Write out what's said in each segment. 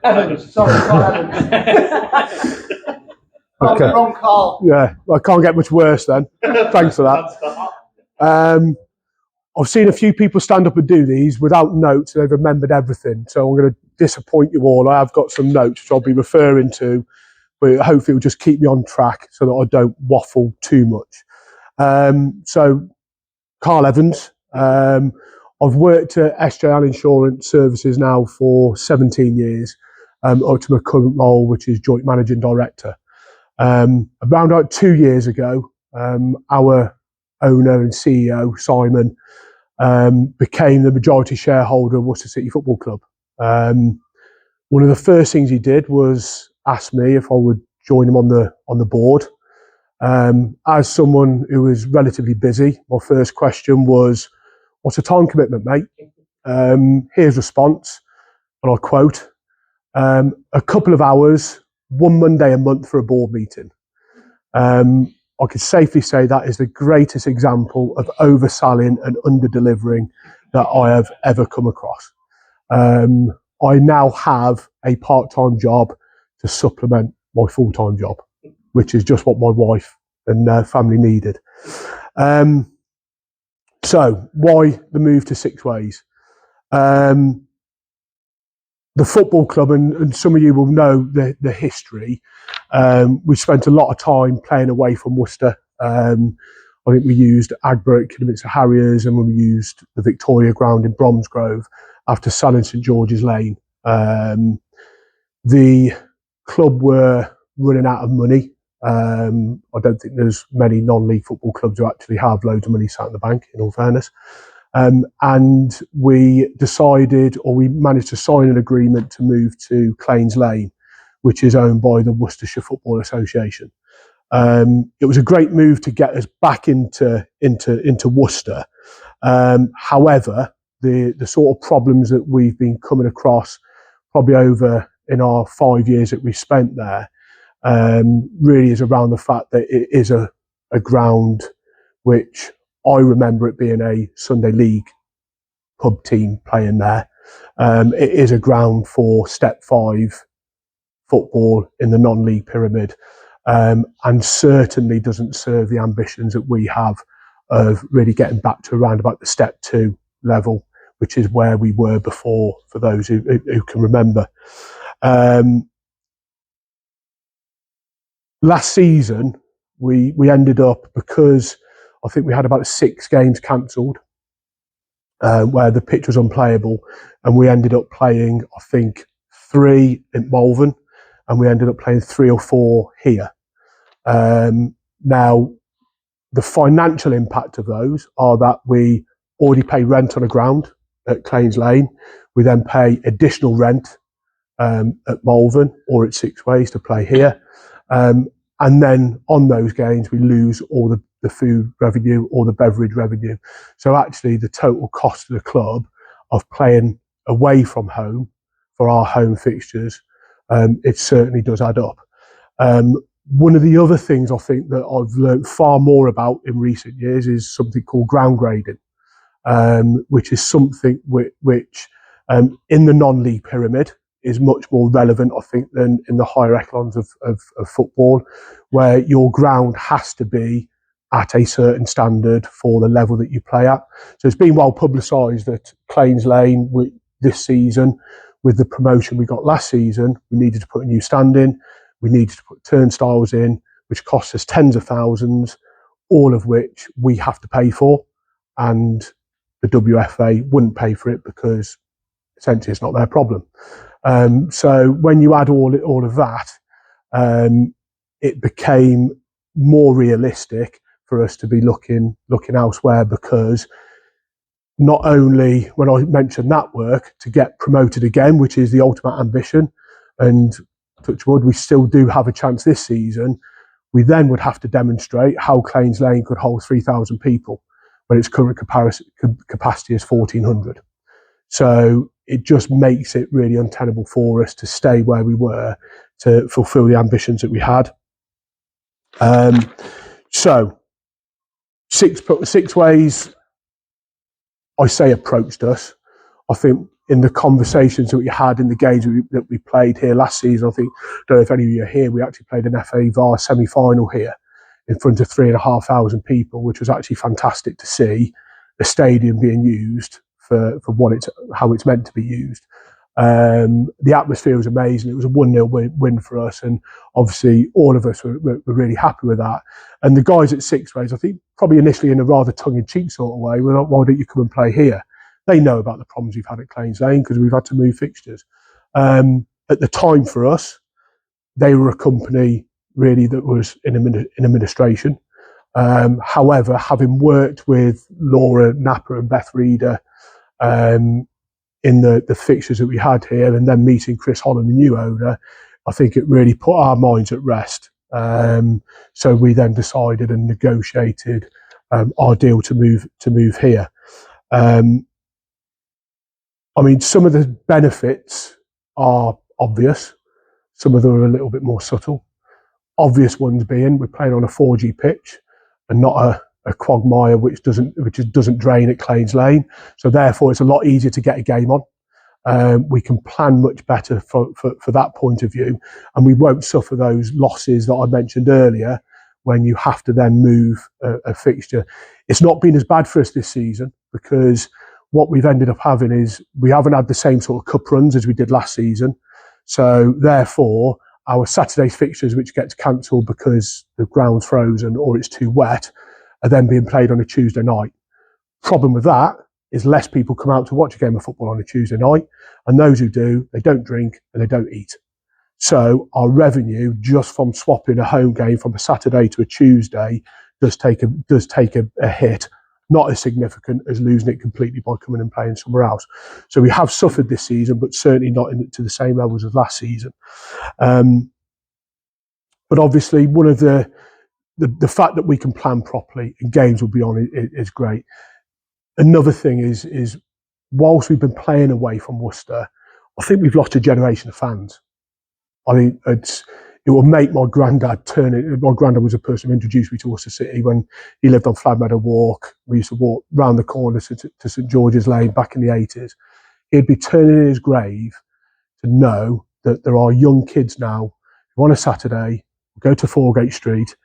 Evans, sorry, Karl Evans. Okay. Wrong Karl. Yeah, well, I can't get much worse then. Thanks for that. I've seen a few people stand up and do these without notes, and they've remembered everything. So I'm going to disappoint you all. I have got some notes which I'll be referring to, but hopefully it'll just keep me on track so that I don't waffle too much. So, Karl Evans. I've worked at SJL Insurance Services now for 17 years, up to my current role, which is Joint Managing Director. Around about 2 years ago, our owner and CEO, Simon, became the majority shareholder of Worcester City Football Club. One of the first things he did was ask me if I would join him on the board. As someone who was relatively busy, my first question was, "What's a time commitment, mate?" His response, and I quote, "A couple of hours, one Monday a month for a board meeting." I could safely say that is the greatest example of overselling and under-delivering that I have ever come across. I now have a part-time job to supplement my full-time job, which is just what my wife and family needed. So why the move to Sixways? The football club, and some of you will know the history. We spent a lot of time playing away from Worcester. I think we used Agborough at Kidderminster Harriers, and we used the Victoria ground in Bromsgrove after selling St George's Lane. The club were running out of money. I don't think there's many non-league football clubs who actually have loads of money sat in the bank, in all fairness. And we decided, or we managed to sign an agreement to move to Claines Lane, which is owned by the Worcestershire Football Association. It was a great move to get us back into Worcester. However, the sort of problems that we've been coming across probably over in our 5 years that we've spent there really is around the fact that it is a ground which I remember it being a Sunday League pub team playing there. It is a ground for Step 5 football in the non-league pyramid, and certainly doesn't serve the ambitions that we have of really getting back to around about the Step 2 level, which is where we were before, for those who can remember. Last season, we ended up, because I think we had about 6 games cancelled, where the pitch was unplayable, and we ended up playing, I think, 3 in Malvern, and we ended up playing 3 or 4 here. Now, the financial impact of those are that we already pay rent on a ground at Claines Lane. We then pay additional rent at Malvern or at Sixways to play here. And then on those games, we lose all the food revenue or the beverage revenue. So actually the total cost of the club of playing away from home for our home fixtures, it certainly does add up. One of the other things I think that I've learned far more about in recent years is something called ground grading, which is something which in the non-league pyramid is much more relevant, I think, than in the higher echelons of football, where your ground has to be at a certain standard for the level that you play at. So it's been well publicised that Claines Lane, this season, with the promotion we got last season, we needed to put a new stand in, we needed to put turnstiles in, which costs us tens of thousands, all of which we have to pay for, and the WFA wouldn't pay for it because essentially it's not their problem. So when you add all of that, it became more realistic for us to be looking elsewhere, because not only, when I mentioned that work, to get promoted again, which is the ultimate ambition, and touch wood, we still do have a chance this season, we then would have to demonstrate how Claines Lane could hold 3,000 people when its current capacity is 1,400. So it just makes it really untenable for us to stay where we were to fulfil the ambitions that we had. So Sixways, I say, approached us. I think in the conversations that we had in the games that we played here last season, I think, I don't know if any of you are here, we actually played an FA VAR semi-final here in front of 3,500 people, which was actually fantastic to see the stadium being used for how it's meant to be used. The atmosphere was amazing. It was a 1-0 win for us, and obviously all of us were really happy with that. And the guys at Sixways, I think, probably initially in a rather tongue-in-cheek sort of way, were like, why don't you come and play here? They know about the problems we've had at Claines Lane because we've had to move fixtures. At the time for us, they were a company really that was in administration. However, having worked with Laura Napper and Beth Reeder in the fixtures that we had here, and then meeting Chris Holland, the new owner, I think it really put our minds at rest. So we then decided and negotiated our deal to move here. I mean, some of the benefits are obvious. Some of them are a little bit more subtle. Obvious ones being we're playing on a 4G pitch and not a quagmire which doesn't drain at Claines Lane. So therefore, it's a lot easier to get a game on. We can plan much better for that point of view, and we won't suffer those losses that I mentioned earlier when you have to then move a fixture. It's not been as bad for us this season because what we've ended up having is we haven't had the same sort of cup runs as we did last season. So therefore, our Saturday's fixtures, which gets cancelled because the ground's frozen or it's too wet, are then being played on a Tuesday night. Problem with that is less people come out to watch a game of football on a Tuesday night, and those who do, they don't drink and they don't eat. So our revenue just from swapping a home game from a Saturday to a Tuesday does take a hit, not as significant as losing it completely by coming and playing somewhere else. So we have suffered this season, but certainly not to the same levels as last season. But obviously, one of the fact that we can plan properly and games will be on is great. Another thing is whilst we've been playing away from Worcester, I think we've lost a generation of fans. I think it will make my granddad turn it. My granddad was a person who introduced me to Worcester City when he lived on Fladmeadow Walk. We used to walk round the corner to St George's Lane back in the 80s. He'd be turning in his grave to know that there are young kids now who on a Saturday go to Foregate Street,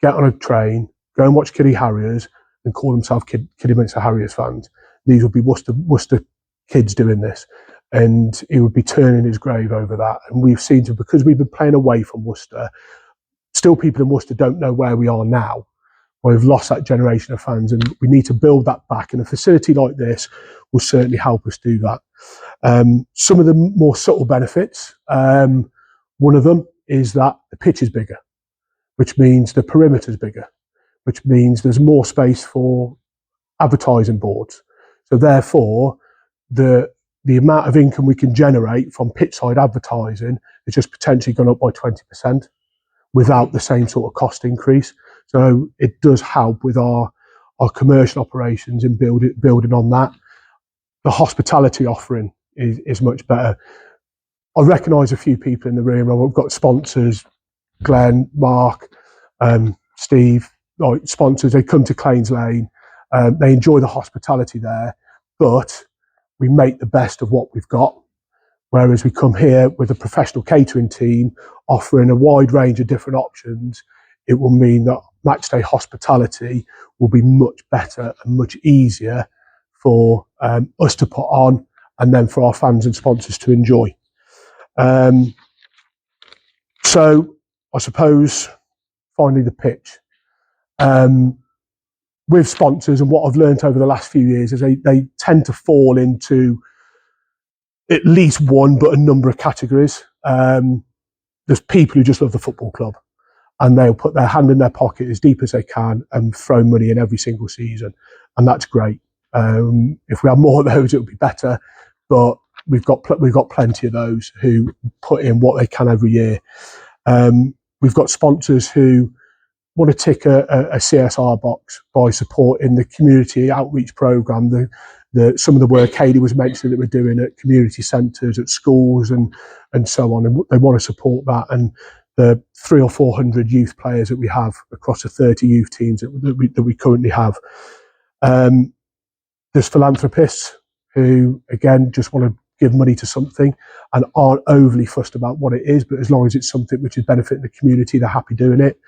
get on a train, go and watch Kiddie Harriers and call themselves Kiddie Minster Harriers fans. These would be Worcester kids doing this. And he would be turning his grave over that. And we've seen because we've been playing away from Worcester, still people in Worcester don't know where we are now. We've lost that generation of fans, and we need to build that back. And a facility like this will certainly help us do that. Some of the more subtle benefits, one of them is that the pitch is bigger, which means the perimeter is bigger, which means there's more space for advertising boards. So therefore, the amount of income we can generate from pitchside advertising has just potentially gone up by 20% without the same sort of cost increase. So it does help with our commercial operations in building on that. The hospitality offering is much better. I recognise a few people in the room. We've got sponsors, Glenn, Mark, Steve, like sponsors. They come to Claines Lane. They enjoy the hospitality there, but we make the best of what we've got. Whereas we come here with a professional catering team offering a wide range of different options, it will mean that matchday hospitality will be much better and much easier for us to put on, and then for our fans and sponsors to enjoy. So I suppose finally the pitch. With sponsors, and what I've learned over the last few years is they tend to fall into at least one, but a number of categories. There's people who just love the football club, and they'll put their hand in their pocket as deep as they can and throw money in every single season, and that's great. If we had more of those, it would be better, but we've got plenty of those who put in what they can every year. We've got sponsors who want to tick a CSR box by supporting the community outreach programme, some of the work Katie was mentioning that we're doing at community centres, at schools and so on, and they want to support that. And the 300 or 400 youth players that we have across the 30 youth teams that we currently have. There's philanthropists who, again, just want to give money to something and aren't overly fussed about what it is, but as long as it's something which is benefiting the community, they're happy doing it.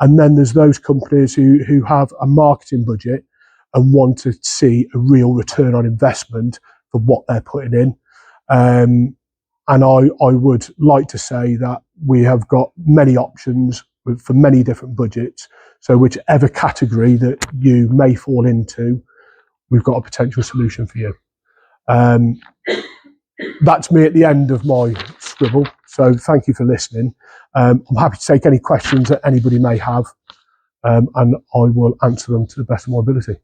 And then there's those companies who have a marketing budget and want to see a real return on investment for what they're putting in. And I would like to say that we have got many options for many different budgets. So whichever category that you may fall into, we've got a potential solution for you. That's me at the end of my scribble. So thank you for listening. I'm happy to take any questions that anybody may have, and I will answer them to the best of my ability.